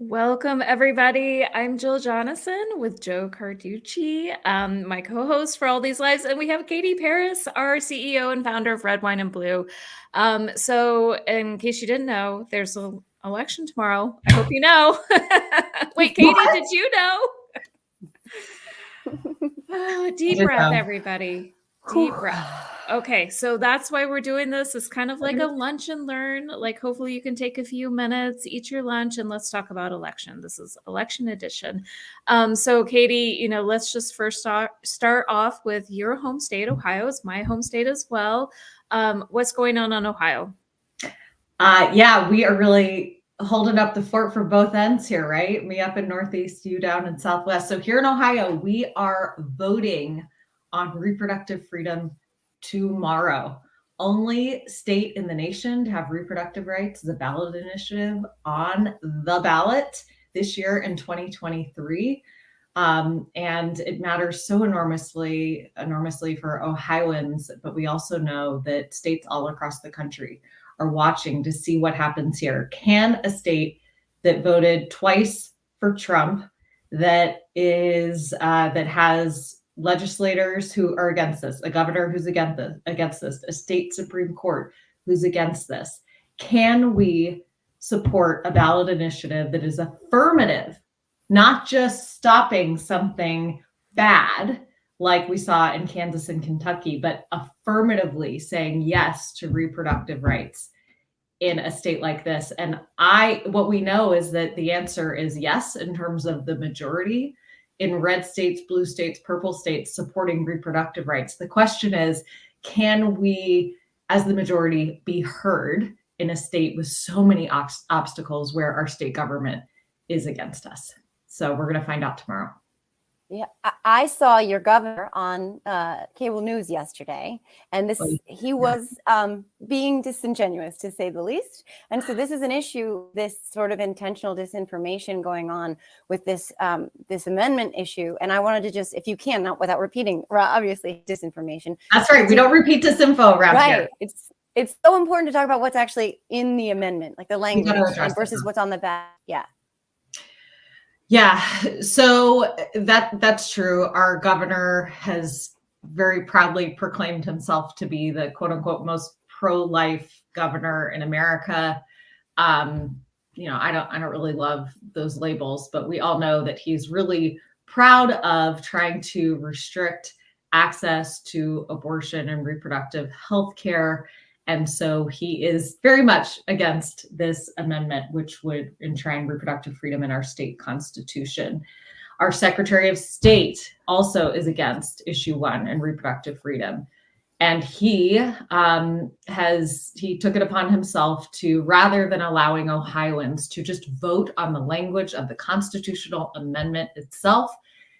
Welcome, everybody. I'm Jill Jonassen with Jo Carducci, my co-host for all these lives, and we have Katie Paris, our CEO and founder of Red Wine and Blue. So, in case you didn't know, there's an election tomorrow. I hope you know. Wait, Katie, did you know? Deep breath, everybody. Deep breath. Okay, so that's why we're doing this. It's kind of like a lunch and learn. Like, hopefully you can take a few minutes, eat your lunch, and let's talk about election. This is election edition. So Katie, let's just first start off with your home state, Ohio. It's my home state as well. What's going on Ohio? Yeah, we are really holding up the fort for both ends here, right? Me up in Northeast, you down in Southwest. So here in Ohio, we are voting on reproductive freedom tomorrow. Only state in the nation to have reproductive rights is a ballot initiative on the ballot this year in 2023. And it matters so enormously for Ohioans, but we also know that states all across the country are watching to see what happens here. Can a state that voted twice for Trump, that has legislators who are against this, a governor who's against this, a state Supreme Court who's against this, can we support a ballot initiative that is affirmative, not just stopping something bad like we saw in Kansas and Kentucky, but affirmatively saying yes to reproductive rights in a state like this? And what we know is that the answer is yes in terms of the majority in red states, blue states, purple states supporting reproductive rights. The question is, can we, as the majority, be heard in a state with so many obstacles where our state government is against us? So we're going to find out tomorrow. Yeah, I saw your governor on cable news yesterday, and he was being disingenuous, to say the least. And so this is an issue, this sort of intentional disinformation going on with this amendment issue. And I wanted to just, if you can, not without repeating, obviously, disinformation. That's right. We don't repeat disinfo around here. It's so important to talk about what's actually in the amendment, like the language versus what's on the back. Yeah. Yeah, so that's true. Our governor has very proudly proclaimed himself to be the quote unquote most pro-life governor in America. I don't really love those labels, but we all know that he's really proud of trying to restrict access to abortion and reproductive health care. And so he is very much against this amendment, which would enshrine reproductive freedom in our state constitution. Our Secretary of State also is against issue 1 and reproductive freedom. And he took it upon himself to, rather than allowing Ohioans to just vote on the language of the constitutional amendment itself,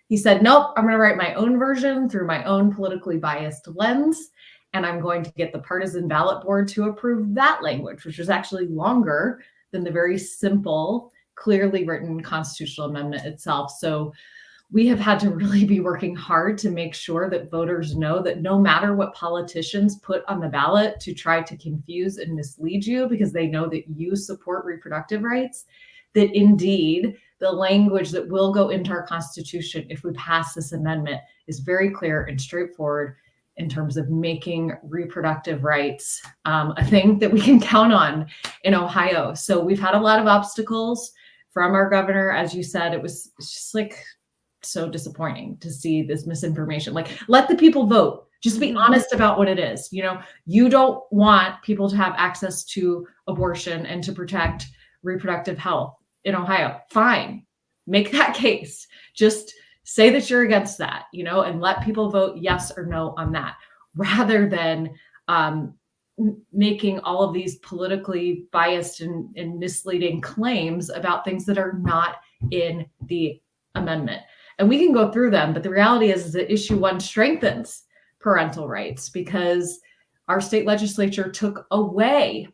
he said, nope, I'm going to write my own version through my own politically biased lens. And I'm going to get the partisan ballot board to approve that language, which was actually longer than the very simple, clearly written constitutional amendment itself. So we have had to really be working hard to make sure that voters know that no matter what politicians put on the ballot to try to confuse and mislead you, because they know that you support reproductive rights, that indeed the language that will go into our Constitution if we pass this amendment is very clear and straightforward in terms of making reproductive rights a thing that we can count on in Ohio. So we've had a lot of obstacles from our governor. As you said, it's just like so disappointing to see this misinformation. Like, let the people vote. Just be honest about what it is. You don't want people to have access to abortion and to protect reproductive health in Ohio. Fine. Make that case. Just say that you're against that, and let people vote yes or no on that, rather than making all of these politically biased and misleading claims about things that are not in the amendment. And we can go through them, but the reality is that issue 1 strengthens parental rights because our state legislature took away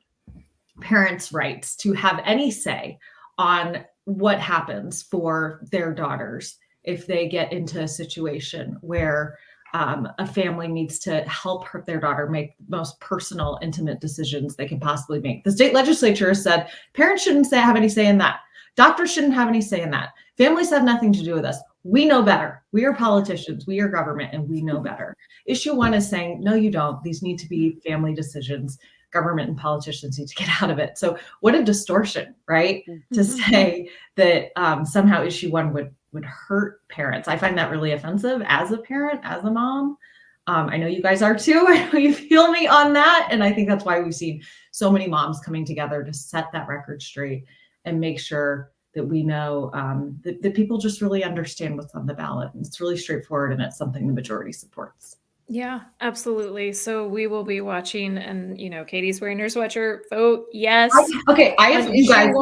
parents' rights to have any say on what happens for their daughters if they get into a situation where a family needs to help their daughter make the most personal, intimate decisions they can possibly make. The state legislature said parents shouldn't have any say in that. Doctors shouldn't have any say in that. Families have nothing to do with us. We know better. We are politicians. We are government, and we know better. Issue 1 is saying, no, you don't. These need to be family decisions. Government and politicians need to get out of it. So what a distortion, right? To say that somehow issue 1 would hurt parents. I find that really offensive as a parent, as a mom. I know you guys are too. I know you feel me on that. And I think that's why we've seen so many moms coming together to set that record straight and make sure that we know that people just really understand what's on the ballot. And it's really straightforward, and it's something the majority supports. Yeah, absolutely. So we will be watching, and Katie's wearing her sweatshirt. Vote yes. I have you guys.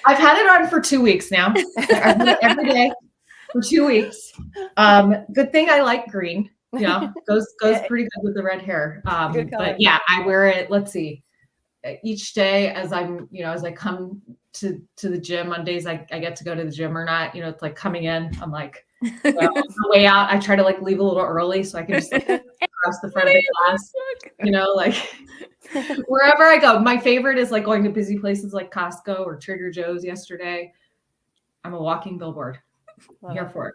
I've had it on for 2 weeks now. every day for 2 weeks. Good thing I like green. Yeah, goes pretty good with the red hair. But yeah, I wear it. Let's see, each day as I'm, as I come to the gym on days I get to go to the gym or not, it's like coming in, I'm like, on the way out, I try to like leave a little early so I can just like across the front of the class, like wherever I go. My favorite is like going to busy places like Costco or Trader Joe's yesterday. I'm a walking billboard. I'm here for it.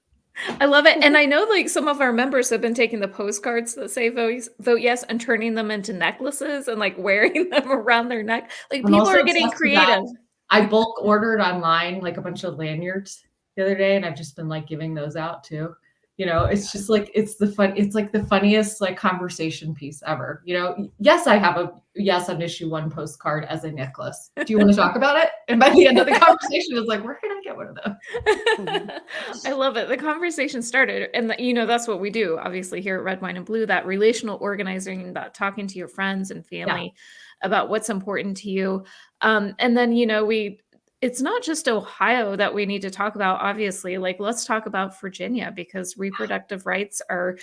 I love it. And I know like some of our members have been taking the postcards that say vote yes and turning them into necklaces and like wearing them around their neck. Like people are getting creative. I bulk ordered online like a bunch of lanyards the other day, and I've just been like giving those out too. It's just like it's like the funniest like conversation piece ever. Yes, I have a yes on issue 1 postcard as a necklace. Do you want to talk about it? And by the end of the conversation, it's like, where can I get one of them? I love it. The conversation started, and that's what we do. Obviously, here at Red, Wine, and Blue, that relational organizing, about talking to your friends and family about what's important to you, and then it's not just Ohio that we need to talk about, obviously. Like, let's talk about Virginia, because reproductive rights are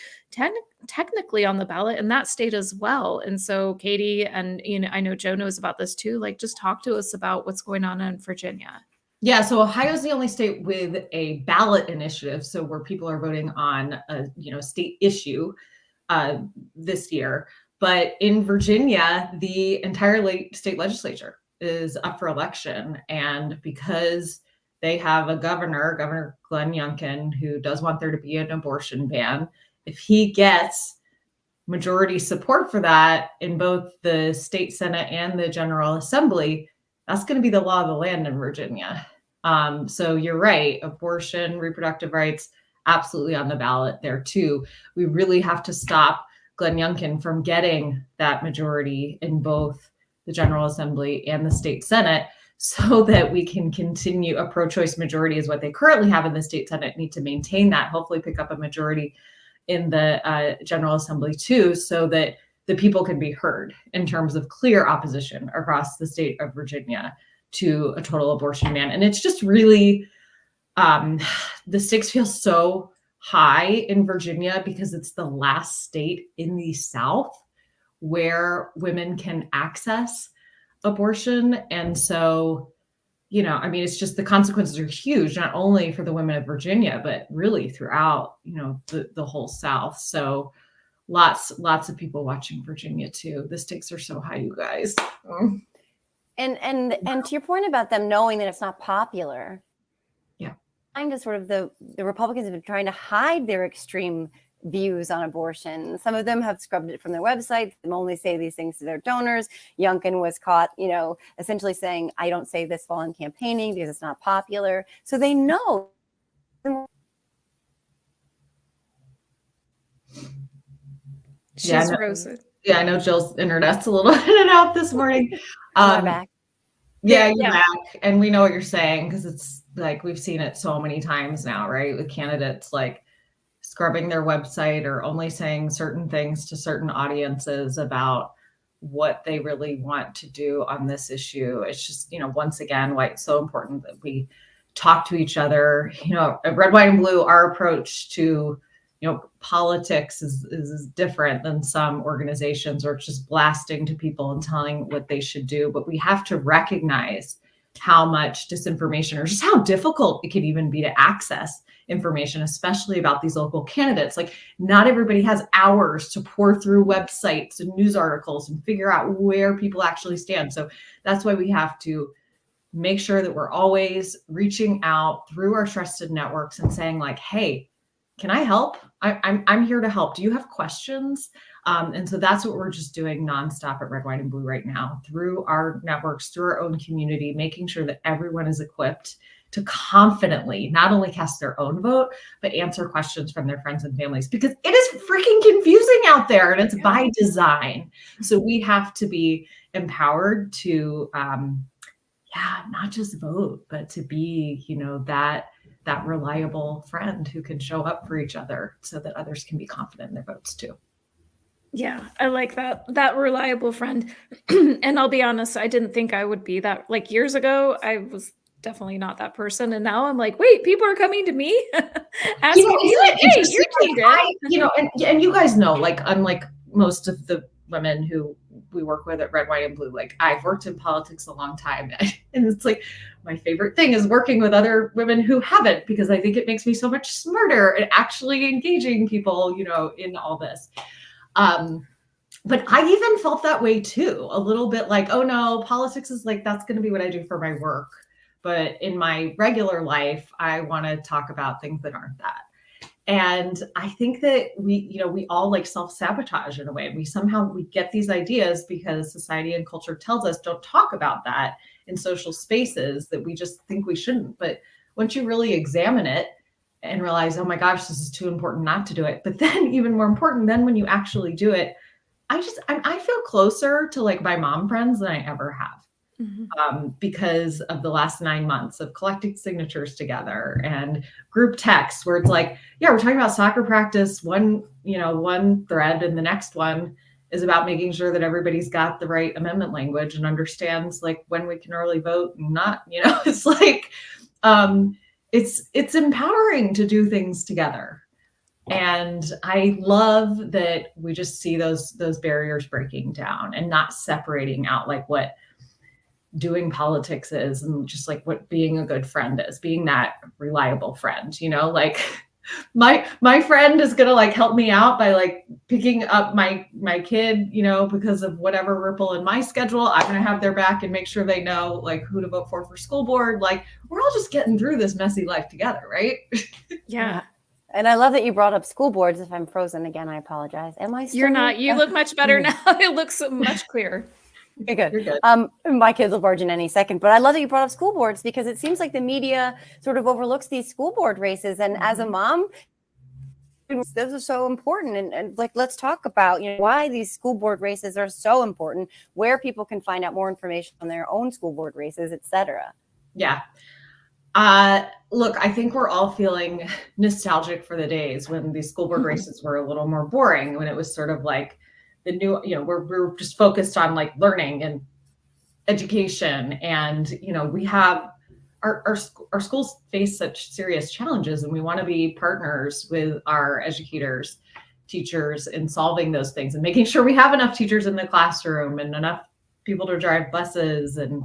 technically on the ballot in that state as well. And so Katie, and I know Jo knows about this too, like just talk to us about what's going on in Virginia. Yeah, so Ohio is the only state with a ballot initiative, so where people are voting on a state issue this year. But in Virginia, the entire state legislature is up for election, and because they have a Governor Glenn Youngkin, who does want there to be an abortion ban, if he gets majority support for that in both the state Senate and the General Assembly, that's going to be the law of the land in Virginia. So you're right, abortion, reproductive rights, absolutely on the ballot there too. We really have to stop Glenn Youngkin from getting that majority in both the General Assembly and the state Senate, so that we can continue. A pro-choice majority is what they currently have in the state Senate, need to maintain that, hopefully pick up a majority in the General Assembly too, so that the people can be heard in terms of clear opposition across the state of Virginia to a total abortion ban. And it's just really, the stakes feel so high in Virginia because it's the last state in the South where women can access abortion. And so, it's just the consequences are huge, not only for the women of Virginia, but really throughout, the whole South. So lots of people watching Virginia too. The stakes are so high, you guys. And to your point about them knowing that it's not popular. Yeah. Kind of sort of the Republicans have been trying to hide their extreme views on abortion. Some of them have scrubbed it from their website. They only say these things to their donors. Youngkin was caught, essentially saying, I don't say this while I'm campaigning because it's not popular. So they know. She's frozen. Yeah, I know Jill's internet's a little in and out this morning. Back. Yeah, you're back. And we know what you're saying, because it's like we've seen it so many times now, right? With candidates like scrubbing their website or only saying certain things to certain audiences about what they really want to do on this issue. It's just, once again, why it's so important that we talk to each other. At Red, White, and Blue, our approach to, politics is different than some organizations where it's just blasting to people and telling what they should do. But we have to recognize how much disinformation, or just how difficult it can even be to access information, especially about these local candidates. Like, not everybody has hours to pour through websites and news articles and figure out where people actually stand. So that's why we have to make sure that we're always reaching out through our trusted networks and saying like, hey, can I help? I'm here to help. Do you have questions? And so that's what we're just doing nonstop at Red, White, and Blue right now through our networks, through our own community, making sure that everyone is equipped to confidently not only cast their own vote, but answer questions from their friends and families, because it is freaking confusing out there and it's by design. So we have to be empowered to, not just vote, but to be, that reliable friend who can show up for each other so that others can be confident in their votes too. Yeah, I like that reliable friend. And I'll be honest, I didn't think I would be that. Like years ago, I was definitely not that person. And now I'm like, wait, people are coming to me asking me like, hey, you're tuned in. And you guys know, like, unlike most of the women who we work with at Red, White, and Blue, like I've worked in politics a long time. And it's like my favorite thing is working with other women who haven't, because I think it makes me so much smarter at actually engaging people, in all this. But I even felt that way too, a little bit like, oh no, politics is like, that's going to be what I do for my work. But in my regular life, I want to talk about things that aren't that. And I think that we all like self-sabotage in a way. We get these ideas because society and culture tells us don't talk about that in social spaces, that we just think we shouldn't. But once you really examine it and realize, oh my gosh, this is too important not to do it. But then even more important, then when you actually do it, I feel closer to like my mom friends than I ever have. Because of the last 9 months of collecting signatures together and group texts where it's like, yeah, we're talking about soccer practice, one thread, and the next one is about making sure that everybody's got the right amendment language and understands like when we can early vote and not, it's like, it's empowering to do things together. And I love that we just see those barriers breaking down and not separating out like what doing politics is, and just like what being a good friend is, being that reliable friend, like my friend is going to like help me out by like picking up my kid, because of whatever ripple in my schedule. I'm going to have their back and make sure they know like who to vote for school board. Like we're all just getting through this messy life together. Right. Yeah. And I love that you brought up school boards. If I'm frozen again, I apologize. Am I still? You're not. You look much better now. It looks much clearer. Okay, good. You're good. My kids will barge in any second, but I love that you brought up school boards, because it seems like the media sort of overlooks these school board races. And as a mom, this is so important. And like, let's talk about, why these school board races are so important, where people can find out more information on their own school board races, et cetera. Yeah. Look, I think we're all feeling nostalgic for the days when these school board races were a little more boring, when it was sort of like the new, we're just focused on like learning and education. And, we have our schools face such serious challenges, and we want to be partners with our educators, teachers in solving those things and making sure we have enough teachers in the classroom and enough people to drive buses. And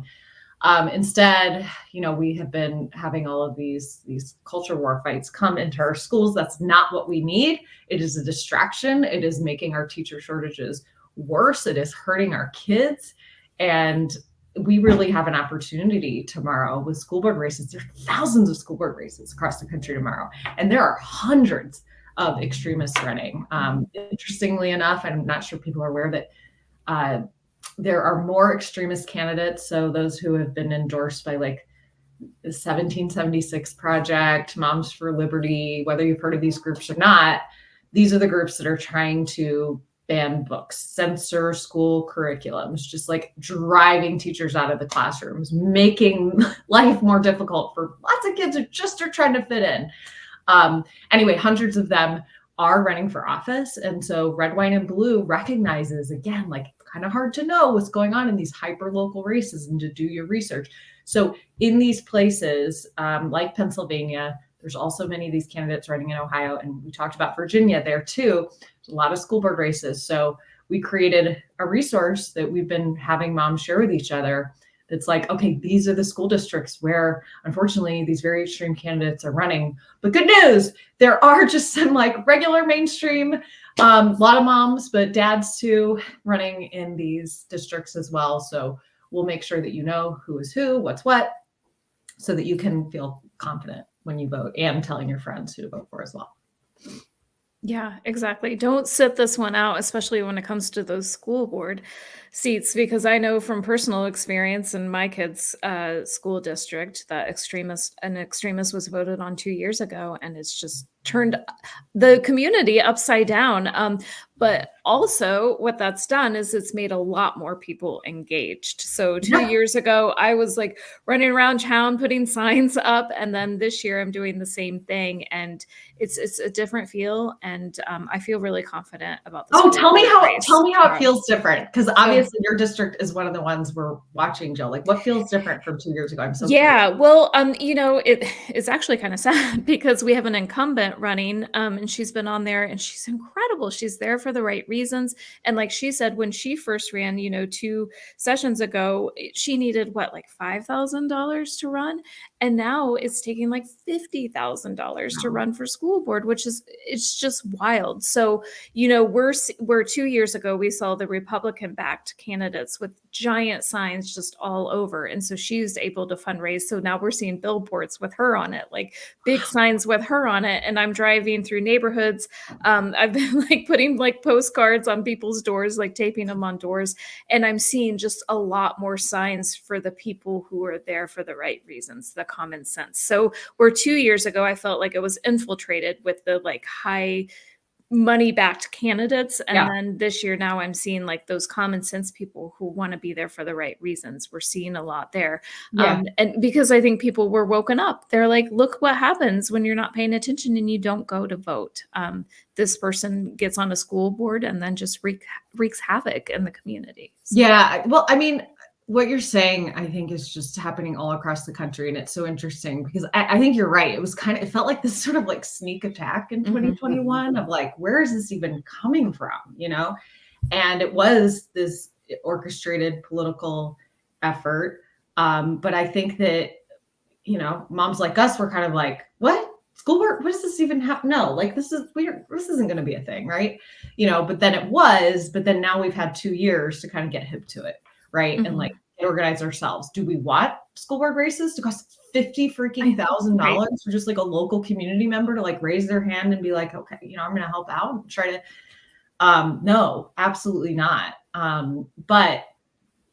instead, we have been having all of these culture war fights come into our schools. That's not what we need. It is a distraction. It is making our teacher shortages worse. It is hurting our kids. And we really have an opportunity tomorrow with school board races. There are thousands of school board races across the country tomorrow, and there are hundreds of extremists running. Interestingly enough, I'm not sure people are aware that there are more extremist candidates. So those who have been endorsed by like the 1776 Project, Moms for Liberty, whether you've heard of these groups or not, these are the groups that are trying to ban books, censor school curriculums, just like driving teachers out of the classrooms, making life more difficult for lots of kids who just are trying to fit in. Anyway, hundreds of them are running for office. And so Red, White, and Blue recognizes, again, like kind of hard to know what's going on in these hyper local races and to do your research. So in these places, like Pennsylvania, there's also many of these candidates running in Ohio. And we talked about Virginia there too. There's a lot of school board races. So we created a resource that we've been having moms share with each other. It's like, okay, these are the school districts where, unfortunately, these very extreme candidates are running. But good news, there are just some like regular mainstream, a lot of moms, but dads too, running in these districts as well. So we'll make sure that you know who is who, what's what, so that you can feel confident when you vote and telling your friends who to vote for as well. Yeah, exactly. Don't sit this one out, especially when it comes to those school board seats, because I know from personal experience in my kids' school district that an extremist was voted on 2 years ago, and it's just turned the community upside down. But also, what that's done is it's made a lot more people engaged. So 2 years ago, I was like running around town putting signs up, and then this year I'm doing the same thing, and it's a different feel, and I feel really confident about this. Oh, tell me how it feels different, because obviously your district is one of the ones we're watching, Jill. Like, what feels different from 2 years ago? I'm so curious. Well, it's actually kind of sad because we have an incumbent running, and she's been on there, and she's incredible. She's there for the right reasons, and like she said, when she first ran, 2 sessions ago, she needed like $5,000 to run, and now it's taking like $50,000 to run for school board, it's just wild. So, we're 2 years ago, we saw the Republican backed candidates with giant signs just all over. And so she's able to fundraise. So now we're seeing billboards with her on it, like big signs with her on it. And I'm driving through neighborhoods. I've been like putting like postcards on people's doors, like taping them on doors. And I'm seeing just a lot more signs for the people who are there for the right reasons, the common sense. So where 2 years ago, I felt like it was infiltrated with the like high money-backed candidates. And then this year now I'm seeing like those common sense people who want to be there for the right reasons. We're seeing a lot there. And because I think people were woken up. They're like, look what happens when you're not paying attention and you don't go to vote. This person gets on a school board and then just wreaks havoc in the community. So. Yeah. Well, I mean, what you're saying, I think, is just happening all across the country. And it's so interesting because I think you're right. It felt like this sort of like sneak attack in 2021 of like, where is this even coming from? And it was this orchestrated political effort. But I think that, moms like us were kind of like, what? School board? What does this even have? No, like this isn't going to be a thing, right? But then it was, but then now we've had 2 years to kind of get hip to it. Right. And like organize ourselves. Do we want school board races to cost $50,000 for just like a local community member to like raise their hand and be like, okay, I'm going to help out and try to, no, absolutely not. But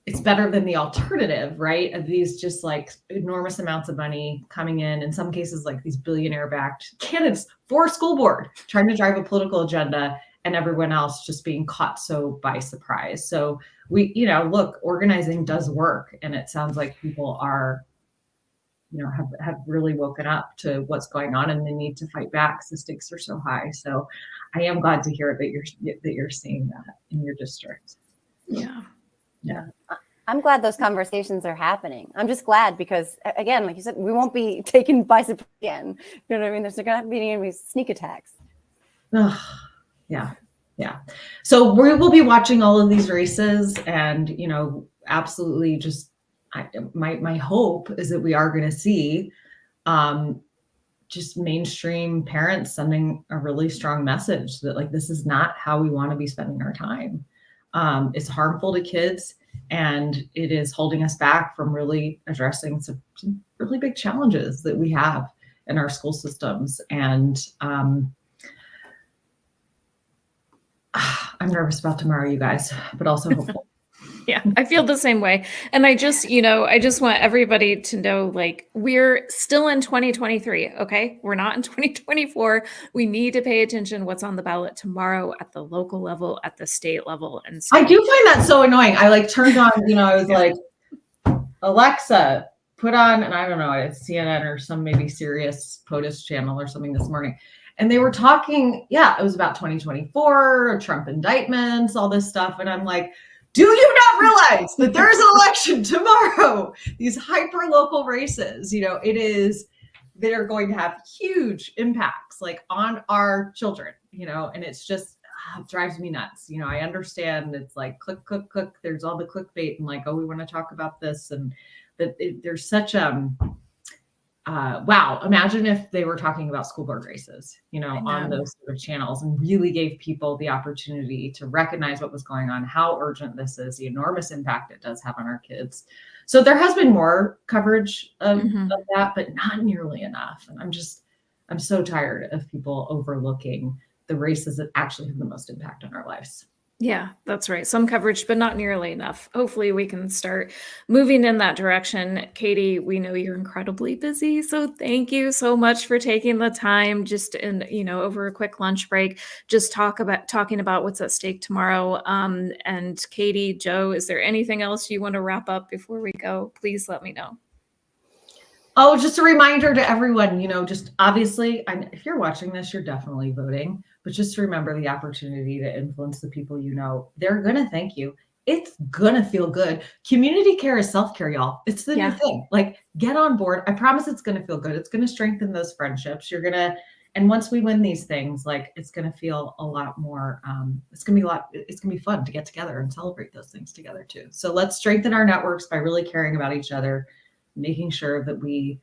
it's better than the alternative, right? Of these just like enormous amounts of money coming in some cases, like these billionaire backed candidates for school board, trying to drive a political agenda and everyone else just being caught so by surprise. So we, look, organizing does work. And it sounds like people are, have really woken up to what's going on and the need to fight back because the stakes are so high. So I am glad to hear that you're seeing that in your district. Yeah. I'm glad those conversations are happening. I'm just glad because, again, like you said, we won't be taken by surprise again. You know what I mean? There's going to be any sneak attacks. Yeah. So we will be watching all of these races and, absolutely just my hope is that we are going to see just mainstream parents sending a really strong message that like, this is not how we want to be spending our time. It's harmful to kids and it is holding us back from really addressing some really big challenges that we have in our school systems. And, I'm nervous about tomorrow, you guys, but also hopeful. Yeah, I feel the same way. And I just want everybody to know, like, we're still in 2023, okay? We're not in 2024. We need to pay attention what's on the ballot tomorrow at the local level, at the state level. And so I do find that so annoying. I like turned on, I was like, Alexa, put on, and I don't know, it's CNN or some maybe Sirius POTUS channel or something this morning. And they were talking, it was about 2024, Trump indictments, all this stuff. And I'm like, do you not realize that there is an election tomorrow? These hyper local races, they're going to have huge impacts like on our children, and it's just it drives me nuts. I understand it's like click. There's all the clickbait and like, oh, we want to talk about this. And that there's such wow, imagine if they were talking about school board races, on those sort of channels, and really gave people the opportunity to recognize what was going on, how urgent this is, the enormous impact it does have on our kids. So there has been more coverage of that, but not nearly enough. And I'm so tired of people overlooking the races that actually have the most impact on our lives. Yeah, that's right. Some coverage, but not nearly enough. Hopefully we can start moving in that direction. Katie, we know you're incredibly busy, so thank you so much for taking the time just over a quick lunch break, just talking about what's at stake tomorrow. And Katie, Jo, is there anything else you want to wrap up before we go? Please let me know. Oh, just a reminder to everyone, just obviously, if you're watching this, you're definitely voting, but just remember the opportunity to influence the people they're going to thank you. It's going to feel good. Community care is self-care, y'all. It's the new thing. Like, get on board. I promise it's going to feel good. It's going to strengthen those friendships. And once we win these things, like, it's going to feel a lot more, it's going to be fun to get together and celebrate those things together too. So let's strengthen our networks by really caring about each other, making sure that we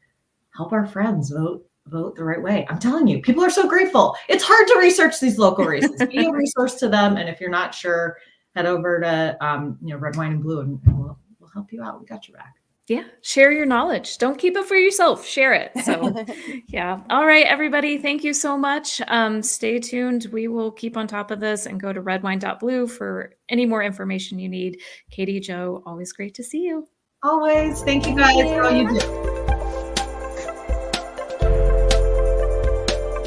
help our friends vote the right way. I'm telling you, people are so grateful. It's hard to research these local races. Be a resource to them. And if you're not sure, head over to, Red, Wine, and Blue, and we'll help you out. We got your back. Yeah. Share your knowledge. Don't keep it for yourself. Share it. So yeah. All right, everybody. Thank you so much. Stay tuned. We will keep on top of this and go to redwine.blue for any more information you need. Katie, Jo, always great to see you. Always. Thank you guys for all you do.